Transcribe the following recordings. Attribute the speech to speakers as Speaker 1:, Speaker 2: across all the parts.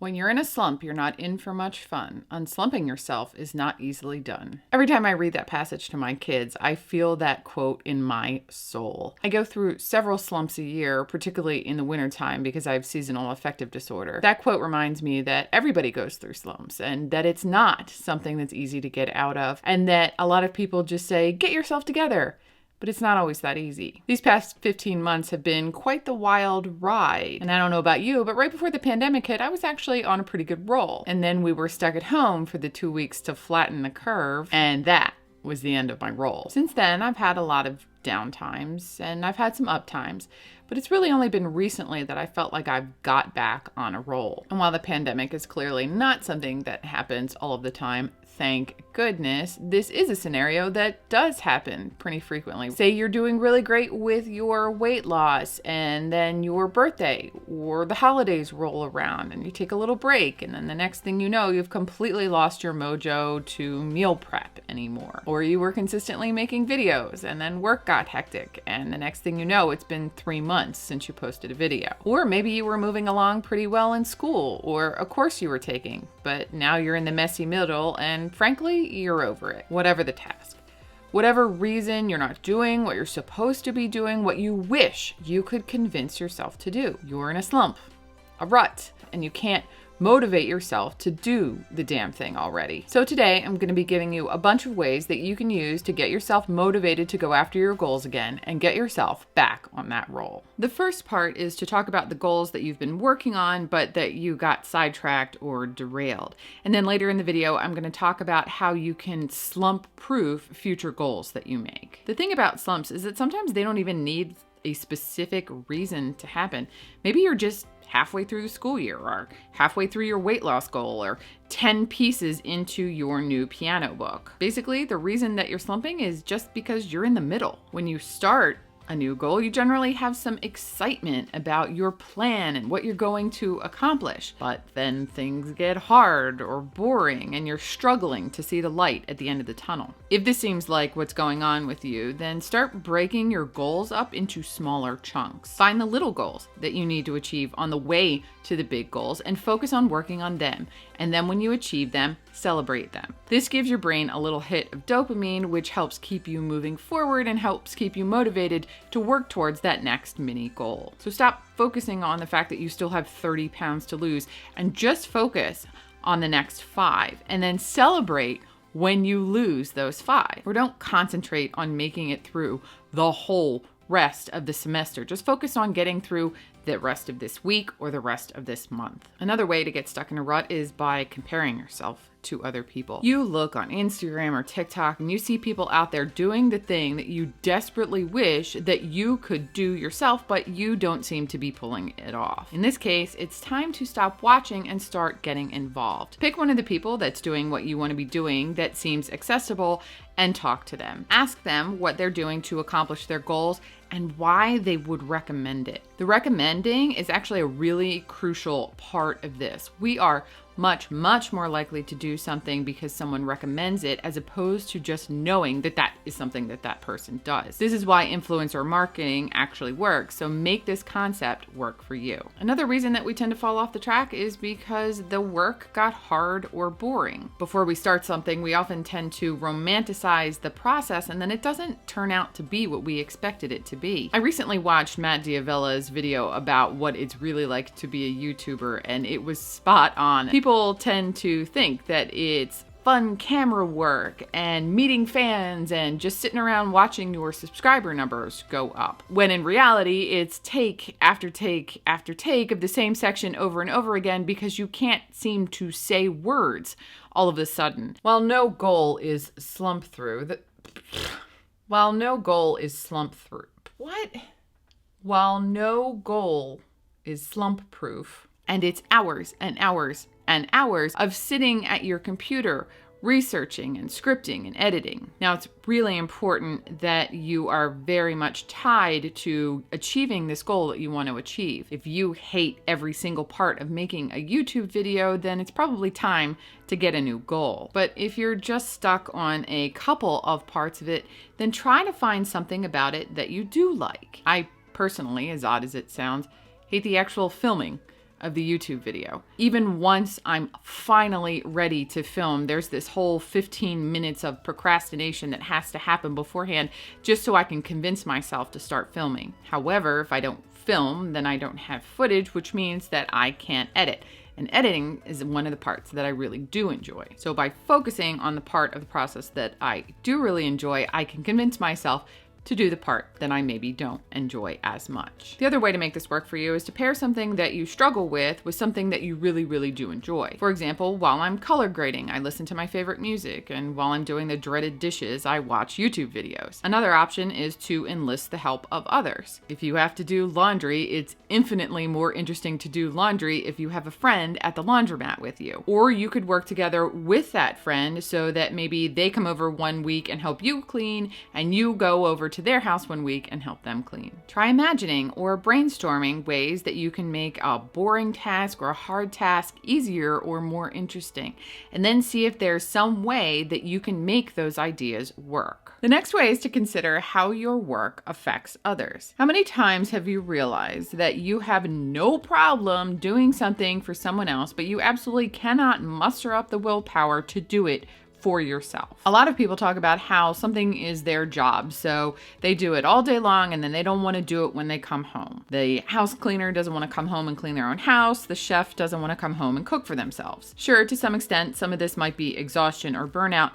Speaker 1: When you're in a slump, you're not in for much fun. Unslumping yourself is not easily done. Every time I read that passage to my kids, I feel that quote in my soul. I go through several slumps a year, particularly in the wintertime because I have seasonal affective disorder. That quote reminds me that everybody goes through slumps and that it's not something that's easy to get out of, and that a lot of people just say, get yourself together. But it's not always that easy. These past 15 months have been quite the wild ride. And I don't know about you, but right before the pandemic hit, I was actually on a pretty good roll. And then we were stuck at home for the 2 weeks to flatten the curve, and that was the end of my roll. Since then, I've had a lot of down times and I've had some up times, but it's really only been recently that I felt like I've got back on a roll. And while the pandemic is clearly not something that happens all of the time, thank goodness, this is a scenario that does happen pretty frequently. Say you're doing really great with your weight loss and then your birthday or the holidays roll around and you take a little break, and then the next thing you know, you've completely lost your mojo to meal prep anymore. Or you were consistently making videos and then work got hectic, and the next thing you know, it's been 3 months since you posted a video. Or maybe you were moving along pretty well in school or a course you were taking, but now you're in the messy middle and frankly, you're over it. Whatever the task. Whatever reason you're not doing what you're supposed to be doing, what you wish you could convince yourself to do. You're in a slump, a rut, and you can't motivate yourself to do the damn thing already. So today I'm going to be giving you a bunch of ways that you can use to get yourself motivated to go after your goals again and get yourself back on that roll. The first part is to talk about the goals that you've been working on but that you got sidetracked or derailed. And then later in the video I'm going to talk about how you can slump-proof future goals that you make. The thing about slumps is that sometimes they don't even need a specific reason to happen. Maybe you're just halfway through the school year or halfway through your weight loss goal or 10 pieces into your new piano book. Basically, the reason that you're slumping is just because you're in the middle. When you start a new goal, you generally have some excitement about your plan and what you're going to accomplish. But then things get hard or boring and you're struggling to see the light at the end of the tunnel. If this seems like what's going on with you, then start breaking your goals up into smaller chunks. Find the little goals that you need to achieve on the way to the big goals and focus on working on them. And then when you achieve them, celebrate them. This gives your brain a little hit of dopamine, which helps keep you moving forward and helps keep you motivated to work towards that next mini goal. So stop focusing on the fact that you still have 30 pounds to lose and just focus on the next 5 and then celebrate when you lose those 5. Or don't concentrate on making it through the whole rest of the semester. Just focus on getting through the rest of this week or the rest of this month. Another way to get stuck in a rut is by comparing yourself to other people. You look on Instagram or TikTok and you see people out there doing the thing that you desperately wish that you could do yourself, but you don't seem to be pulling it off. In this case, it's time to stop watching and start getting involved. Pick one of the people that's doing what you want to be doing that seems accessible and talk to them. Ask them what they're doing to accomplish their goals and why they would recommend it. The recommending is actually a really crucial part of this. We are much more likely to do something because someone recommends it as opposed to just knowing that that is something that that person does. This is why influencer marketing actually works, so make this concept work for you. Another reason that we tend to fall off the track is because the work got hard or boring. Before we start something, we often tend to romanticize the process and then it doesn't turn out to be what we expected it to be. I recently watched Matt D'Avella's video about what it's really like to be a YouTuber and it was spot on. People tend to think that it's fun camera work and meeting fans and just sitting around watching your subscriber numbers go up. When in reality, it's take after take after take of the same section over and over again because you can't seem to say words all of a sudden. While no goal is slump through, While no goal is slump proof, and it's hours and hours and hours of sitting at your computer, researching and scripting and editing. Now, it's really important that you are very much tied to achieving this goal that you want to achieve. If you hate every single part of making a YouTube video, then it's probably time to get a new goal. But if you're just stuck on a couple of parts of it, then try to find something about it that you do like. I personally, as odd as it sounds, hate the actual filming of the YouTube video. Even once I'm finally ready to film, there's this whole 15 minutes of procrastination that has to happen beforehand just so I can convince myself to start filming. However, if I don't film, then I don't have footage, which means that I can't edit. And editing is one of the parts that I really do enjoy. So by focusing on the part of the process that I do really enjoy, I can convince myself to do the part that I maybe don't enjoy as much. The other way to make this work for you is to pair something that you struggle with something that you really, really do enjoy. For example, while I'm color grading, I listen to my favorite music, and while I'm doing the dreaded dishes, I watch YouTube videos. Another option is to enlist the help of others. If you have to do laundry, it's infinitely more interesting to do laundry if you have a friend at the laundromat with you. Or you could work together with that friend so that maybe they come over one week and help you clean, and you go over to their house one week and help them clean. Try imagining or brainstorming ways that you can make a boring task or a hard task easier or more interesting, and then see if there's some way that you can make those ideas work. The next way is to consider how your work affects others. How many times have you realized that you have no problem doing something for someone else, but you absolutely cannot muster up the willpower to do it for yourself? A lot of people talk about how something is their job, so they do it all day long and then they don't want to do it when they come home. The house cleaner doesn't want to come home and clean their own house. The chef doesn't want to come home and cook for themselves. Sure, to some extent, some of this might be exhaustion or burnout,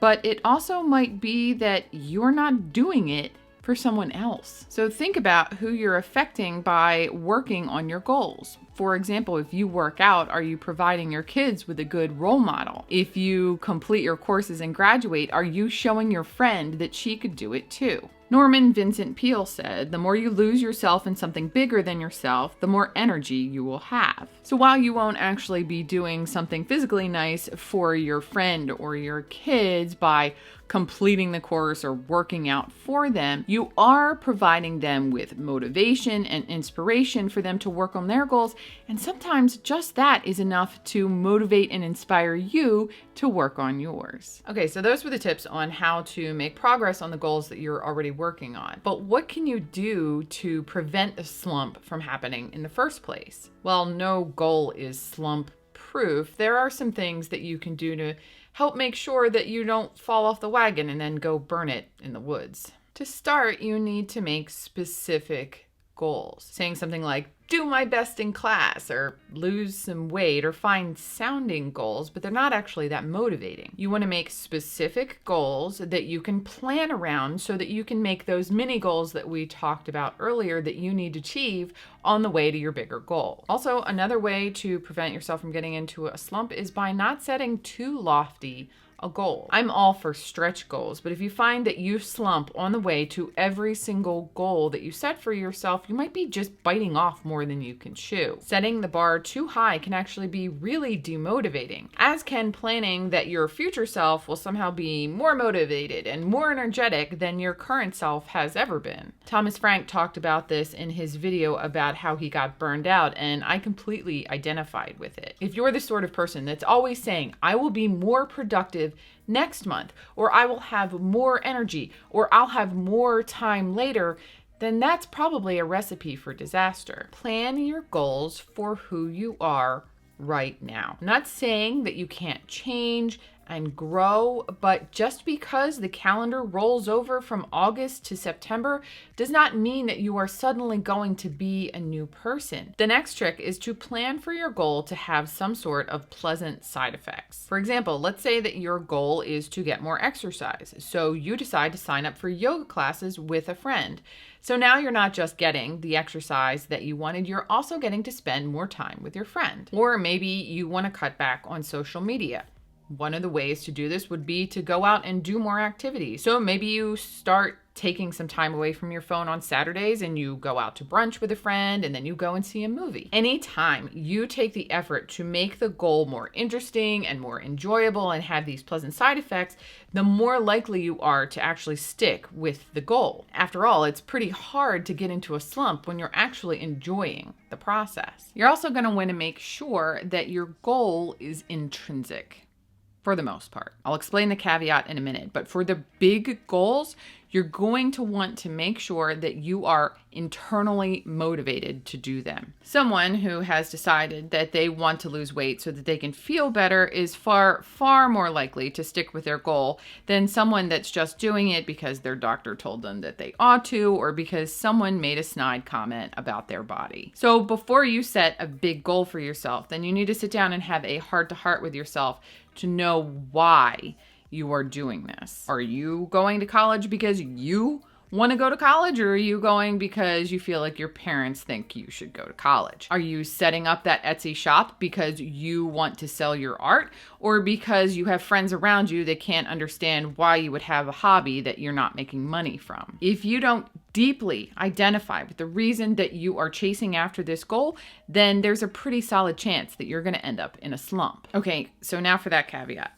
Speaker 1: but it also might be that you're not doing it for someone else. So think about who you're affecting by working on your goals. For example, if you work out, are you providing your kids with a good role model? If you complete your courses and graduate, are you showing your friend that she could do it too? Norman Vincent Peale said, "The more you lose yourself in something bigger than yourself, the more energy you will have." So while you won't actually be doing something physically nice for your friend or your kids by completing the course or working out for them, you are providing them with motivation and inspiration for them to work on their goals. And sometimes just that is enough to motivate and inspire you to work on yours. Okay, so those were the tips on how to make progress on the goals that you're already working on. But what can you do to prevent a slump from happening in the first place? Well, no goal is slump proof. There are some things that you can do to help make sure that you don't fall off the wagon and then go burn it in the woods. To start, you need to make specific goals. Saying something like, do my best in class, or lose some weight, or find sounding goals, but they're not actually that motivating. You want to make specific goals that you can plan around so that you can make those mini goals that we talked about earlier that you need to achieve on the way to your bigger goal. Also, another way to prevent yourself from getting into a slump is by not setting too lofty a goal. I'm all for stretch goals, but if you find that you slump on the way to every single goal that you set for yourself, you might be just biting off more than you can chew. Setting the bar too high can actually be really demotivating, as can planning that your future self will somehow be more motivated and more energetic than your current self has ever been. Thomas Frank talked about this in his video about how he got burned out, and I completely identified with it. If you're the sort of person that's always saying, I will be more productive next month, or I will have more energy, or I'll have more time later, then that's probably a recipe for disaster. Plan your goals for who you are right now. I'm not saying that you can't change and grow, but just because the calendar rolls over from August to September does not mean that you are suddenly going to be a new person. The next trick is to plan for your goal to have some sort of pleasant side effects. For example, let's say that your goal is to get more exercise, so you decide to sign up for yoga classes with a friend. So now you're not just getting the exercise that you wanted, you're also getting to spend more time with your friend. Or maybe you want to cut back on social media. One of the ways to do this would be to go out and do more activities. So maybe you start taking some time away from your phone on Saturdays and you go out to brunch with a friend and then you go and see a movie. Anytime you take the effort to make the goal more interesting and more enjoyable and have these pleasant side effects, the more likely you are to actually stick with the goal. After all, it's pretty hard to get into a slump when you're actually enjoying the process. You're also going to want to make sure that your goal is intrinsic. For the most part. I'll explain the caveat in a minute, but for the big goals, you're going to want to make sure that you are internally motivated to do them. Someone who has decided that they want to lose weight so that they can feel better is far, far more likely to stick with their goal than someone that's just doing it because their doctor told them that they ought to, or because someone made a snide comment about their body. So before you set a big goal for yourself, then you need to sit down and have a heart-to-heart with yourself to know why you are doing this. Are you going to college because you want to go to college, or are you going because you feel like your parents think you should go to college? Are you setting up that Etsy shop because you want to sell your art, or because you have friends around you that can't understand why you would have a hobby that you're not making money from? If you don't deeply identify with the reason that you are chasing after this goal, then there's a pretty solid chance that you're going to end up in a slump. Okay, so now for that caveat.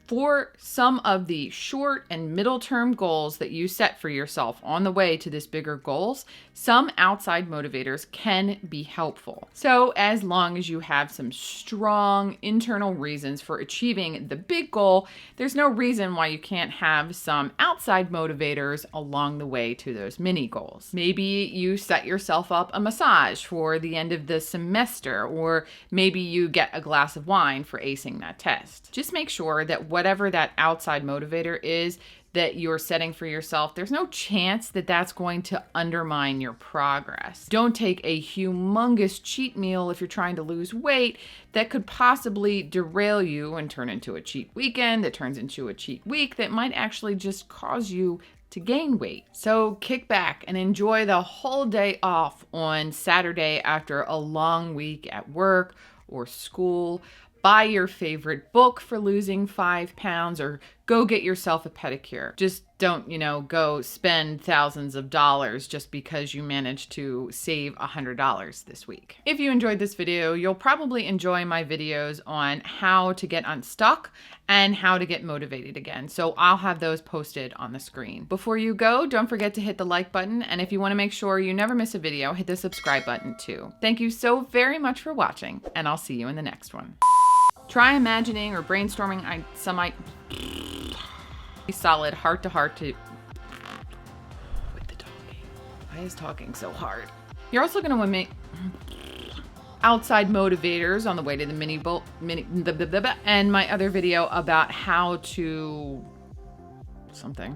Speaker 1: For some of the short and middle term goals that you set for yourself on the way to this bigger goals, some outside motivators can be helpful. So as long as you have some strong internal reasons for achieving the big goal, there's no reason why you can't have some outside motivators along the way to those mini goals. Maybe you set yourself up a massage for the end of the semester, or maybe you get a glass of wine for acing that test. Just make sure that whatever that outside motivator is that you're setting for yourself, there's no chance that that's going to undermine your progress. Don't take a humongous cheat meal if you're trying to lose weight that could possibly derail you and turn into a cheat weekend that turns into a cheat week that might actually just cause you to gain weight. So kick back and enjoy the whole day off on Saturday after a long week at work or school. Buy your favorite book for losing 5 pounds, or go get yourself a pedicure. Just don't, go spend thousands of dollars just because you managed to save $100 this week. If you enjoyed this video, you'll probably enjoy my videos on how to get unstuck and how to get motivated again. So I'll have those posted on the screen. Before you go, don't forget to hit the like button. And if you want to make sure you never miss a video, hit the subscribe button too. Thank you so very much for watching, and I'll see you in the next one. Try imagining or brainstorming some solid heart-to-heart with the doggy. Why is talking so hard? You're also going to make outside motivators on the way to the and my other video about how to something.